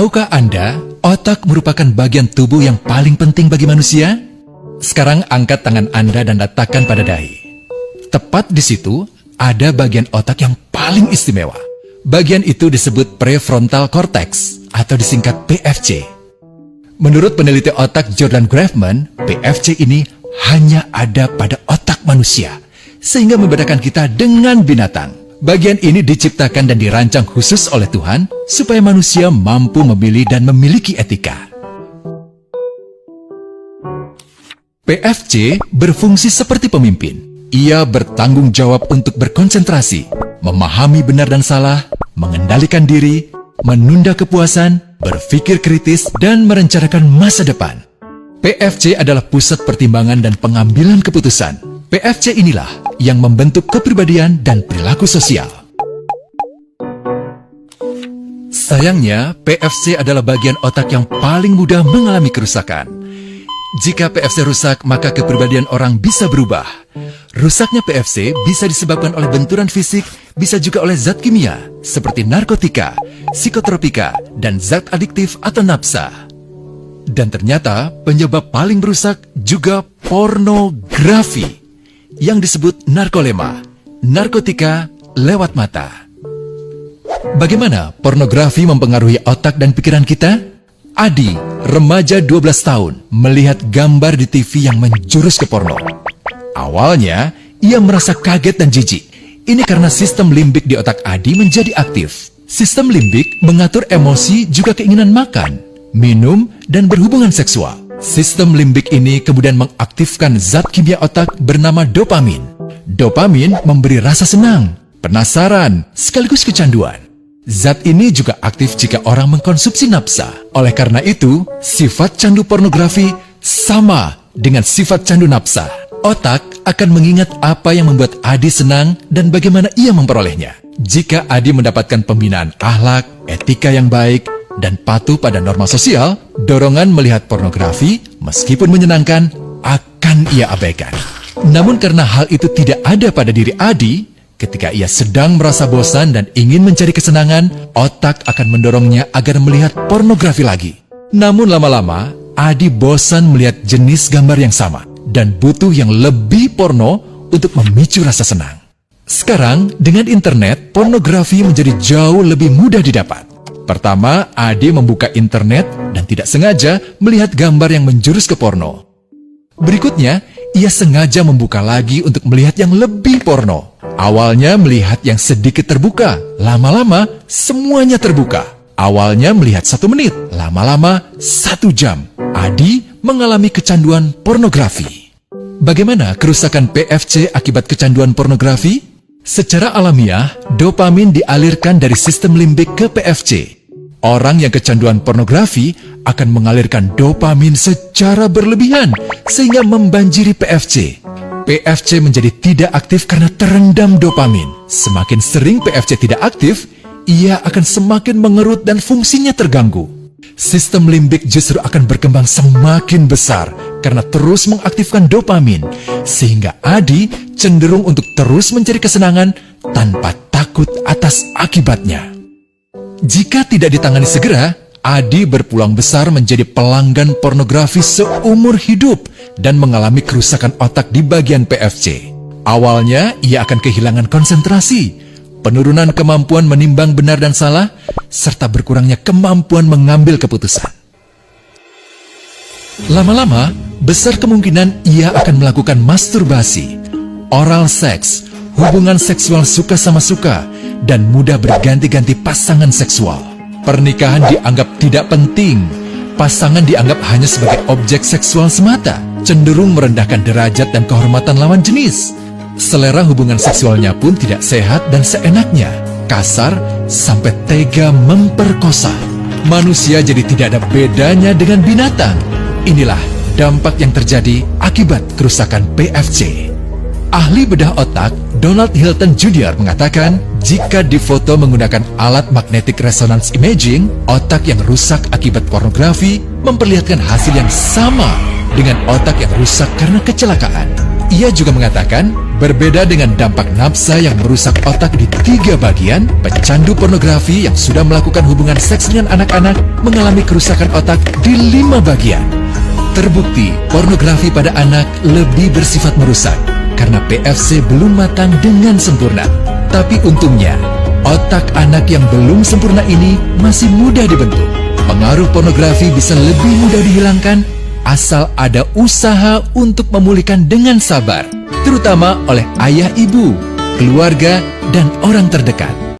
Tahukah Anda, otak merupakan bagian tubuh yang paling penting bagi manusia? Sekarang angkat tangan Anda dan letakkan pada dahi. Tepat di situ, ada bagian otak yang paling istimewa. Bagian itu disebut prefrontal cortex atau disingkat PFC. Menurut peneliti otak Jordan Grafman, PFC ini hanya ada pada otak manusia, sehingga membedakan kita dengan binatang. Bagian ini diciptakan dan dirancang khusus oleh Tuhan supaya manusia mampu memilih dan memiliki etika. PFC berfungsi seperti pemimpin. Ia bertanggung jawab untuk berkonsentrasi, memahami benar dan salah, mengendalikan diri, menunda kepuasan, berpikir kritis, dan merencanakan masa depan. PFC adalah pusat pertimbangan dan pengambilan keputusan. PFC inilah yang membentuk kepribadian dan perilaku sosial. Sayangnya, PFC adalah bagian otak yang paling mudah mengalami kerusakan. Jika PFC rusak, maka kepribadian orang bisa berubah. Rusaknya PFC bisa disebabkan oleh benturan fisik, bisa juga oleh zat kimia, seperti narkotika, psikotropika, dan zat adiktif atau nafsa. Dan ternyata penyebab paling merusak juga pornografi, yang disebut narkolema, narkotika lewat mata. Bagaimana pornografi mempengaruhi otak dan pikiran kita? Adi, remaja 12 tahun, melihat gambar di TV yang menjurus ke porno. Awalnya, ia merasa kaget dan jijik. Ini karena sistem limbik di otak Adi menjadi aktif. Sistem limbik mengatur emosi juga keinginan makan, minum, dan berhubungan seksual. Sistem limbik ini kemudian mengaktifkan zat kimia otak bernama dopamin. Dopamin memberi rasa senang, penasaran, sekaligus kecanduan. Zat ini juga aktif jika orang mengkonsumsi nafsa. Oleh karena itu, sifat candu pornografi sama dengan sifat candu nafsa. Otak akan mengingat apa yang membuat Adi senang dan bagaimana ia memperolehnya. Jika Adi mendapatkan pembinaan akhlak, etika yang baik, dan patuh pada norma sosial, dorongan melihat pornografi, meskipun menyenangkan, akan ia abaikan. Namun karena hal itu tidak ada pada diri Adi, ketika ia sedang merasa bosan dan ingin mencari kesenangan, otak akan mendorongnya agar melihat pornografi lagi. Namun lama-lama, Adi bosan melihat jenis gambar yang sama, dan butuh yang lebih porno untuk memicu rasa senang. Sekarang, dengan internet, pornografi menjadi jauh lebih mudah didapat. Pertama, Adi membuka internet dan tidak sengaja melihat gambar yang menjurus ke porno. Berikutnya, ia sengaja membuka lagi untuk melihat yang lebih porno. Awalnya melihat yang sedikit terbuka, lama-lama semuanya terbuka. Awalnya melihat 1 menit, lama-lama 1 jam. Adi mengalami kecanduan pornografi. Bagaimana kerusakan PFC akibat kecanduan pornografi? Secara alamiah, dopamin dialirkan dari sistem limbik ke PFC. Orang yang kecanduan pornografi akan mengalirkan dopamin secara berlebihan sehingga membanjiri PFC. PFC menjadi tidak aktif karena terendam dopamin. Semakin sering PFC tidak aktif, ia akan semakin mengerut dan fungsinya terganggu. Sistem limbik justru akan berkembang semakin besar karena terus mengaktifkan dopamin, sehingga Adi cenderung untuk terus mencari kesenangan tanpa takut atas akibatnya. Jika tidak ditangani segera, Adi berpeluang besar menjadi pelanggan pornografi seumur hidup dan mengalami kerusakan otak di bagian PFC. Awalnya, ia akan kehilangan konsentrasi, penurunan kemampuan menimbang benar dan salah, serta berkurangnya kemampuan mengambil keputusan. Lama-lama, besar kemungkinan ia akan melakukan masturbasi, oral seks, hubungan seksual suka sama suka, dan mudah berganti-ganti pasangan seksual. Pernikahan dianggap tidak penting. Pasangan dianggap hanya sebagai objek seksual semata, cenderung merendahkan derajat dan kehormatan lawan jenis. Selera hubungan seksualnya pun tidak sehat dan seenaknya, kasar sampai tega memperkosa. Manusia jadi tidak ada bedanya dengan binatang. Inilah dampak yang terjadi akibat kerusakan PFC. Ahli bedah otak Donald Hilton Jr. mengatakan, jika difoto menggunakan alat magnetic resonance imaging, otak yang rusak akibat pornografi memperlihatkan hasil yang sama dengan otak yang rusak karena kecelakaan. Ia juga mengatakan, Berbeda dengan dampak nafsa yang merusak otak di 3 bagian, pecandu pornografi yang sudah melakukan hubungan seks dengan anak-anak mengalami kerusakan otak di 5 bagian. Terbukti, pornografi pada anak lebih bersifat merusak karena PFC belum matang dengan sempurna. Tapi untungnya, otak anak yang belum sempurna ini masih mudah dibentuk. Pengaruh pornografi bisa lebih mudah dihilangkan asal ada usaha untuk memulihkan dengan sabar, terutama oleh ayah ibu, keluarga, dan orang terdekat.